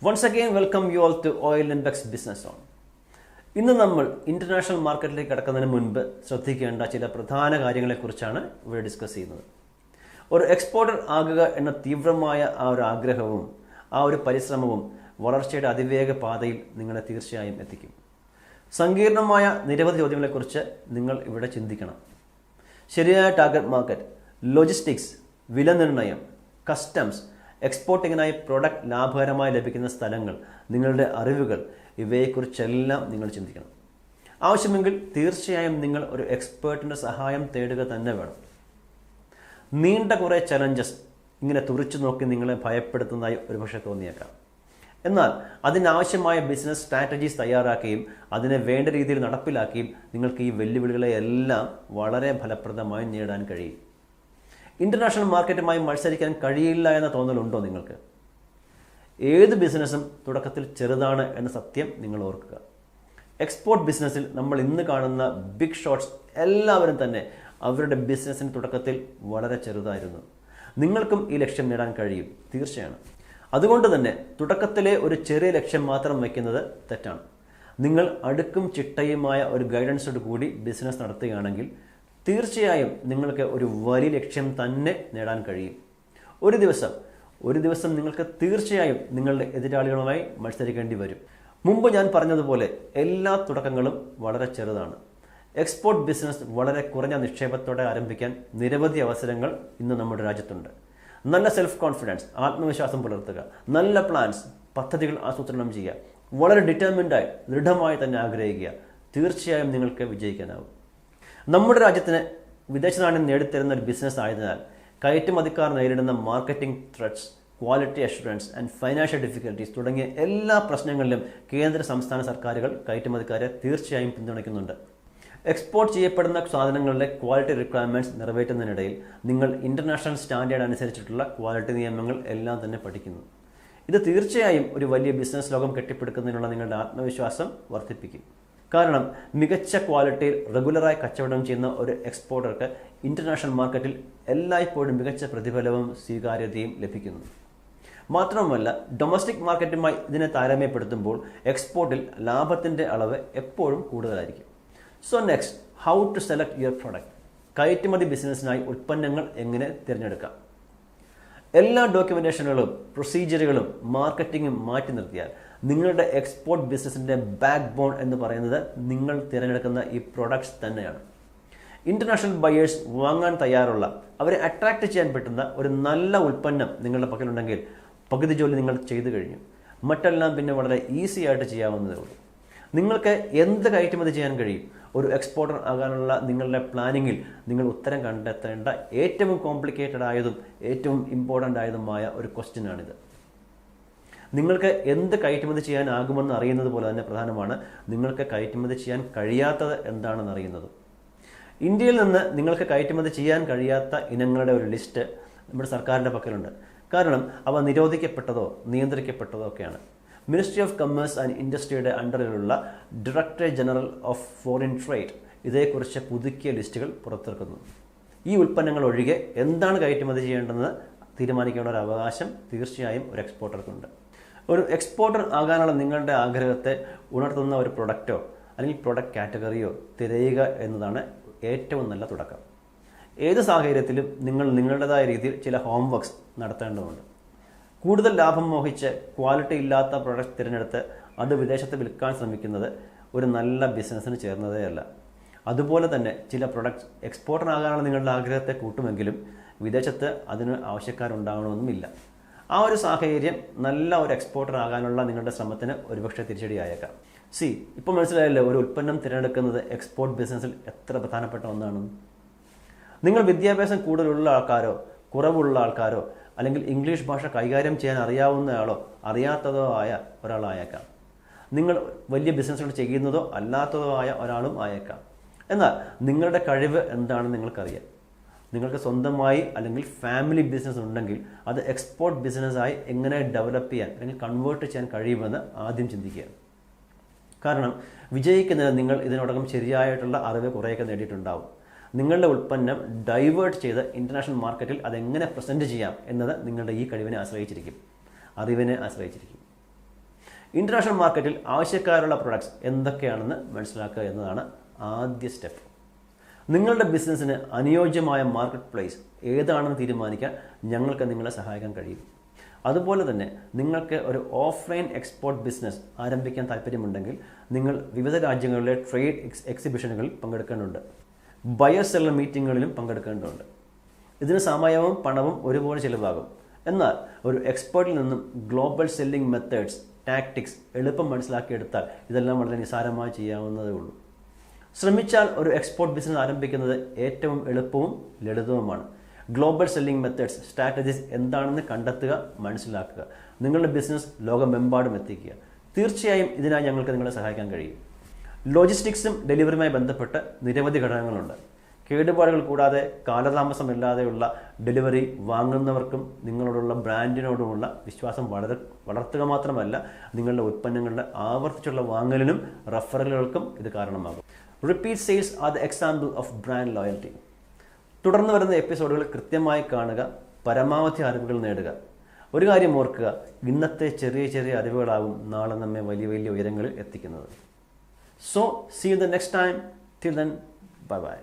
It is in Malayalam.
Once again welcome you all to oil and Bex business on. ഇന്ന് നമ്മൾ ഇന്റർനാഷണൽ മാർക്കറ്റിലേക്ക് കടക്കുന്നതിന് മുൻപ് ശ്രദ്ധിക്കേണ്ട ചില പ്രധാന കാര്യങ്ങളെക്കുറിച്ചാണ് ഇവിടെ ഡിസ്കസ് ചെയ്യുന്നത്. ഒരു എക്സ്പോർട്ടർ ആകുക എന്ന തീവ്രമായ ആ ഒരു ആഗ്രഹവും ആ ഒരു പരിശ്രമവും വളർച്ചയുടെ അതിവേഗ പാതയിൽ നിങ്ങളെ തീർച്ചയായും എത്തിക്കും. സങ്കീർണമായ നിരവധി ചോദ്യങ്ങളെക്കുറിച്ച് നിങ്ങൾ ഇവിടെ ചിന്തിക്കണം. ശരിയായ ടാർഗറ്റ് മാർക്കറ്റ്, ലോജിസ്റ്റിക്സ്, വില നിർണ്ണയം, കസ്റ്റംസ്, എക്സ്പോർട്ടിങ്ങിനായി പ്രൊഡക്റ്റ് ലാഭകരമായി ലഭിക്കുന്ന സ്ഥലങ്ങൾ, നിങ്ങളുടെ അറിവുകൾ, ഇവയെക്കുറിച്ചെല്ലാം നിങ്ങൾ ചിന്തിക്കണം. ആവശ്യമെങ്കിൽ തീർച്ചയായും നിങ്ങൾ ഒരു എക്സ്പേർട്ടിൻ്റെ സഹായം തേടുക തന്നെ വേണം. നീണ്ട കുറേ ചലഞ്ചസ് ഇങ്ങനെ തുറിച്ചു നോക്കി നിങ്ങളെ ഭയപ്പെടുത്തുന്നതായി ഒരുപക്ഷെ തോന്നിയേക്കാം. എന്നാൽ അതിനാവശ്യമായ ബിസിനസ് സ്ട്രാറ്റജീസ് തയ്യാറാക്കുകയും അതിനെ വേണ്ട രീതിയിൽ നടപ്പിലാക്കുകയും നിങ്ങൾക്ക് ഈ വെല്ലുവിളികളെയെല്ലാം വളരെ ഫലപ്രദമായി നേടാൻ കഴിയും. ഇന്റർനാഷണൽ മാർക്കറ്റുമായി മത്സരിക്കാൻ കഴിയില്ല എന്ന തോന്നലുണ്ടോ നിങ്ങൾക്ക്? ഏത് ബിസിനസ്സും തുടക്കത്തിൽ ചെറുതാണ് എന്ന സത്യം നിങ്ങൾ ഓർക്കുക. എക്സ്പോർട്ട് ബിസിനസ്സിൽ നമ്മൾ ഇന്ന് കാണുന്ന ബിഗ് ഷോട്ട്സ് എല്ലാവരും തന്നെ അവരുടെ ബിസിനസ്സിന് തുടക്കത്തിൽ വളരെ ചെറുതായിരുന്നു. നിങ്ങൾക്കും ഈ ലക്ഷ്യം നേടാൻ കഴിയും, തീർച്ചയാണ്. അതുകൊണ്ട് തന്നെ തുടക്കത്തിലെ ഒരു ചെറിയ ലക്ഷ്യം മാത്രം വയ്ക്കുന്നത് തെറ്റാണ്. നിങ്ങൾ അടുക്കും ചിട്ടയുമായ ഒരു ഗൈഡൻസോട് കൂടി ബിസിനസ് നടത്തുകയാണെങ്കിൽ തീർച്ചയായും നിങ്ങൾക്ക് ഒരു വലിയ ലക്ഷ്യം തന്നെ നേടാൻ കഴിയും. ഒരു ദിവസം നിങ്ങൾക്ക് തീർച്ചയായും നിങ്ങളുടെ എതിരാളികളുമായി മത്സരിക്കേണ്ടി വരും. മുമ്പ് ഞാൻ പറഞ്ഞതുപോലെ എല്ലാ തുടക്കങ്ങളും വളരെ ചെറുതാണ്. എക്സ്പോർട്ട് ബിസിനസ് വളരെ കുറഞ്ഞ നിക്ഷേപത്തോടെ ആരംഭിക്കാൻ നിരവധി അവസരങ്ങൾ ഇന്ന് നമ്മുടെ രാജ്യത്തുണ്ട്. നല്ല സെൽഫ് കോൺഫിഡൻസ്, ആത്മവിശ്വാസം പുലർത്തുക, നല്ല പ്ലാൻസ്, പദ്ധതികൾ ആസൂത്രണം ചെയ്യുക, വളരെ ഡിറ്റർമിൻഡായി ദൃഢമായി തന്നെ ആഗ്രഹിക്കുക. തീർച്ചയായും നിങ്ങൾക്ക് വിജയിക്കാനാവും. നമ്മുടെ രാജ്യത്തിന് വിദേശ നാണ്യം നേടിത്തരുന്ന ഒരു ബിസിനസ് ആയതിനാൽ കയറ്റുമതിക്കാർ നേരിടുന്ന marketing threats, quality assurance and financial difficulties തുടങ്ങിയ എല്ലാ പ്രശ്നങ്ങളിലും കേന്ദ്ര സംസ്ഥാന സർക്കാരുകൾ കയറ്റുമതിക്കാരെ തീർച്ചയായും പിന്തുണയ്ക്കുന്നുണ്ട്. എക്സ്പോർട്ട് ചെയ്യപ്പെടുന്ന സാധനങ്ങളുടെ ക്വാളിറ്റി റിക്വയർമെൻറ്റ്സ് നിറവേറ്റുന്നതിനിടയിൽ നിങ്ങൾ ഇന്റർനാഷണൽ സ്റ്റാൻഡേർഡ് അനുസരിച്ചിട്ടുള്ള ക്വാളിറ്റി നിയമങ്ങൾ എല്ലാം തന്നെ പഠിക്കുന്നു. ഇത് തീർച്ചയായും ഒരു വലിയ ബിസിനസ് ലോകം കെട്ടിപ്പടുക്കുന്നതിനുള്ള നിങ്ങളുടെ ആത്മവിശ്വാസം വർദ്ധിപ്പിക്കും. കാരണം മികച്ച ക്വാളിറ്റിയിൽ റെഗുലറായി കച്ചവടം ചെയ്യുന്ന ഒരു എക്സ്പോർട്ടർക്ക് ഇന്റർനാഷണൽ മാർക്കറ്റിൽ എല്ലായ്പ്പോഴും മികച്ച പ്രതിഫലവും സ്വീകാര്യതയും ലഭിക്കുന്നു. മാത്രവുമല്ല, ഡൊമസ്റ്റിക് മാർക്കറ്റുമായി ഇതിനെ താരതമ്യപ്പെടുത്തുമ്പോൾ എക്സ്പോർട്ടിൽ ലാഭത്തിൻ്റെ അളവ് എപ്പോഴും കൂടുതലായിരിക്കും. So next, how to select your product. കയറ്റുമതി ബിസിനസ്സിനായി ഉൽപ്പന്നങ്ങൾ എങ്ങനെ തിരഞ്ഞെടുക്കാം? എല്ലാ ഡോക്യുമെന്റേഷനുകളും പ്രൊസീജിയറുകളും മാർക്കറ്റിങ്ങും മാറ്റി നിർത്തിയാൽ നിങ്ങളുടെ എക്സ്പോർട്ട് ബിസിനസിന്റെ ബാക്ക് ബോൺ എന്ന് പറയുന്നത് നിങ്ങൾ തിരഞ്ഞെടുക്കുന്ന ഈ പ്രൊഡക്ട്സ് തന്നെയാണ്. ഇന്റർനാഷണൽ ബയേഴ്സ് വാങ്ങാൻ തയ്യാറുള്ള, അവരെ അട്രാക്ട് ചെയ്യാൻ പറ്റുന്ന ഒരു നല്ല ഉൽപ്പന്നം നിങ്ങളുടെ പക്കലുണ്ടെങ്കിൽ പകുതി ജോലി നിങ്ങൾ ചെയ്തു കഴിഞ്ഞു. മറ്റെല്ലാം പിന്നെ വളരെ ഈസി ആയിട്ട് ചെയ്യാവുന്നതേ ഉള്ളൂ. നിങ്ങൾക്ക് എന്ത് കയറ്റുമതി ചെയ്യാൻ കഴിയും? ഒരു എക്സ്പോർട്ടർ ആകാനുള്ള നിങ്ങളുടെ പ്ലാനിങ്ങിൽ നിങ്ങൾ ഉത്തരം കണ്ടെത്തേണ്ട ഏറ്റവും കോംപ്ലിക്കേറ്റഡ് ആയതും ഏറ്റവും ഇമ്പോർട്ടൻ്റ് ആയതുമായ ഒരു ക്വസ്റ്റ്യനാണിത്. നിങ്ങൾക്ക് എന്ത് കയറ്റുമതി ചെയ്യാനാകുമെന്ന് അറിയുന്നത് പോലെ തന്നെ പ്രധാനമാണ് നിങ്ങൾക്ക് കയറ്റുമതി ചെയ്യാൻ കഴിയാത്തത് എന്താണെന്ന് അറിയുന്നത്. ഇന്ത്യയിൽ നിന്ന് നിങ്ങൾക്ക് കയറ്റുമതി ചെയ്യാൻ കഴിയാത്ത ഇനങ്ങളുടെ ഒരു ലിസ്റ്റ് നമ്മുടെ സർക്കാരിൻ്റെ പക്കലുണ്ട്. കാരണം അവ നിരോധിക്കപ്പെട്ടതോ നിയന്ത്രിക്കപ്പെട്ടതോ ഒക്കെയാണ്. മിനിസ്ട്രി ഓഫ് കൊമേഴ്സ് ആൻഡ് ഇൻഡസ്ട്രിയുടെ അണ്ടറിലുള്ള directorate general of foreign trade ഇതേക്കുറിച്ച് പുതുക്കിയ ലിസ്റ്റുകൾ പുറത്തിറക്കുന്നു. ഈ ഉൽപ്പന്നങ്ങൾ ഒഴികെ എന്താണ് കയറ്റുമതി ചെയ്യേണ്ടതെന്ന് തീരുമാനിക്കേണ്ട ഒരു അവകാശം തീർച്ചയായും ഒരു എക്സ്പോർട്ടർക്കുണ്ട്. ഒരു എക്സ്പോർട്ടർ ആകാനുള്ള നിങ്ങളുടെ ആഗ്രഹത്തെ ഉണർത്തുന്ന ഒരു പ്രൊഡക്റ്റോ അല്ലെങ്കിൽ പ്രൊഡക്റ്റ് കാറ്റഗറിയോ തിരയുക എന്നതാണ് ഏറ്റവും നല്ല തുടക്കം. ഏത് സാഹചര്യത്തിലും നിങ്ങൾ നിങ്ങളുടേതായ രീതിയിൽ ചില ഹോംവർക്സ് നടത്തേണ്ടതുണ്ട്. കൂടുതൽ ലാഭം മോഹിച്ച് ക്വാളിറ്റി ഇല്ലാത്ത പ്രൊഡക്റ്റ് തിരഞ്ഞെടുത്ത് അത് വിദേശത്ത് വിൽക്കാൻ ശ്രമിക്കുന്നത് ഒരു നല്ല ബിസിനസ്സിന് ചേർന്നതേയല്ല. അതുപോലെ തന്നെ ചില പ്രൊഡക്ട്സ് എക്സ്പോർട്ടറാകാനുള്ള നിങ്ങളുടെ ആഗ്രഹത്തെ കൂട്ടുമെങ്കിലും വിദേശത്ത് അതിന് ആവശ്യക്കാരുണ്ടാകണമെന്നുമില്ല. ആ ഒരു സാഹചര്യം നല്ല ഒരു എക്സ്പോർട്ടർ ആകാനുള്ള നിങ്ങളുടെ ശ്രമത്തിന് ഒരുപക്ഷെ തിരിച്ചടിയായേക്കാം. ഇപ്പോൾ മനസ്സിലായല്ലോ ഒരു ഉൽപ്പന്നം തിരഞ്ഞെടുക്കുന്നത് എക്സ്പോർട്ട് ബിസിനസ്സിൽ എത്ര പ്രധാനപ്പെട്ട ഒന്നാണ്. നിങ്ങൾ വിദ്യാഭ്യാസം കൂടുതലുള്ള ആൾക്കാരോ കുറവുള്ള ആൾക്കാരോ അല്ലെങ്കിൽ ഇംഗ്ലീഷ് ഭാഷ കൈകാര്യം ചെയ്യാൻ അറിയാവുന്നയാളോ അറിയാത്തതോ ആയ ഒരാളായേക്കാം. നിങ്ങൾ വലിയ ബിസിനസ്സുകൾ ചെയ്യുന്നതോ അല്ലാത്തതോ ആയ ഒരാളും ആയേക്കാം. എന്നാൽ നിങ്ങളുടെ കഴിവ് എന്താണെന്ന് നിങ്ങൾക്കറിയാം. നിങ്ങൾക്ക് സ്വന്തമായി അല്ലെങ്കിൽ ഫാമിലി ബിസിനസ് ഉണ്ടെങ്കിൽ അത് എക്സ്പോർട്ട് ബിസിനസ്സായി എങ്ങനെ ഡെവലപ്പ് ചെയ്യാൻ അല്ലെങ്കിൽ കൺവേർട്ട് ചെയ്യാൻ കഴിയുമെന്ന് ആദ്യം ചിന്തിക്കുക. കാരണം വിജയിക്കുന്നതിന് നിങ്ങൾ ഇതിനോടകം ശരിയായിട്ടുള്ള അറിവ് കുറേയൊക്കെ നേടിയിട്ടുണ്ടാവും. നിങ്ങളുടെ ഉൽപ്പന്നം ഡൈവേർട്ട് ചെയ്ത് ഇന്റർനാഷണൽ മാർക്കറ്റിൽ അതെങ്ങനെ പ്രസൻറ്റ് ചെയ്യാം എന്നത് നിങ്ങളുടെ ഈ കഴിവിനെ ആശ്രയിച്ചിരിക്കും, അറിവിനെ ആശ്രയിച്ചിരിക്കും. ഇൻ്റർനാഷണൽ മാർക്കറ്റിൽ ആവശ്യക്കാരുള്ള പ്രൊഡക്ട്സ് എന്തൊക്കെയാണെന്ന് മനസ്സിലാക്കുക എന്നതാണ് ആദ്യ സ്റ്റെപ്പ്. നിങ്ങളുടെ ബിസിനസ്സിന് അനുയോജ്യമായ മാർക്കറ്റ് പ്ലേസ് ഏതാണെന്ന് തീരുമാനിക്കാൻ ഞങ്ങൾക്ക് നിങ്ങളെ സഹായിക്കാൻ കഴിയും. അതുപോലെ തന്നെ നിങ്ങൾക്ക് ഒരു ഓഫ്ലൈൻ എക്സ്പോർട്ട് ബിസിനസ് ആരംഭിക്കാൻ താല്പര്യമുണ്ടെങ്കിൽ നിങ്ങൾ വിവിധ രാജ്യങ്ങളിലെ ട്രേഡ് എക്സിബിഷനുകളിൽ പങ്കെടുക്കേണ്ടതുണ്ട്. ബയർ സെല്ലർ മീറ്റിങ്ങുകളിലും പങ്കെടുക്കേണ്ടതുണ്ട്. ഇതിന് സമയവും പണവും ഒരുപോലെ ചിലവാകും. എന്നാൽ ഒരു എക്സ്പേർട്ടിൽ നിന്നും ഗ്ലോബൽ സെല്ലിംഗ് മെത്തേഡ്സ്, ടാക്ടിക്സ് എളുപ്പം മനസ്സിലാക്കിയെടുത്താൽ ഇതെല്ലാം വളരെ നിസ്സാരമായി ചെയ്യാവുന്നതേ ഉള്ളൂ. ശ്രമിച്ചാൽ ഒരു എക്സ്പോർട്ട് ബിസിനസ് ആരംഭിക്കുന്നത് ഏറ്റവും എളുപ്പവും ലളിതവുമാണ്. ഗ്ലോബൽ സെല്ലിംഗ് മെത്തേഡ്സ്, സ്ട്രാറ്റജീസ് എന്താണെന്ന് കണ്ടെത്തുക, മനസ്സിലാക്കുക, നിങ്ങളുടെ ബിസിനസ് ലോകമെമ്പാടും എത്തിക്കുക. തീർച്ചയായും ഇതിനായി ഞങ്ങൾക്ക് നിങ്ങളെ സഹായിക്കാൻ കഴിയും. ലോജിസ്റ്റിക്സും ഡെലിവറിയുമായി ബന്ധപ്പെട്ട് നിരവധി ഘടകങ്ങളുണ്ട്. കേടുപാടുകൾ കൂടാതെ കാലതാമസമില്ലാതെയുള്ള ഡെലിവറി വാങ്ങുന്നവർക്കും നിങ്ങളോടുള്ള ബ്രാൻഡിനോടുമുള്ള വിശ്വാസം വളർത്തുക മാത്രമല്ല, നിങ്ങളുടെ ഉൽപ്പന്നങ്ങളുടെ ആവർത്തിച്ചുള്ള വാങ്ങലിനും റഫറലുകൾക്കും ഇത് കാരണമാകും. Repeat sales are the example of brand loyalty. തുടർന്ന് വരുന്ന എപ്പിസോഡുകൾ കൃത്യമായി കാണുക, പരമാവധി അറിവുകൾ നേടുക. ഒരു കാര്യം ഓർക്കുക, ഇന്നത്തെ ചെറിയ ചെറിയ അറിവുകളാവും നാളെ നമ്മെ വലിയ വലിയ ഉയരങ്ങളിൽ എത്തിക്കുന്നത്. So see you the next time. Till then, bye by.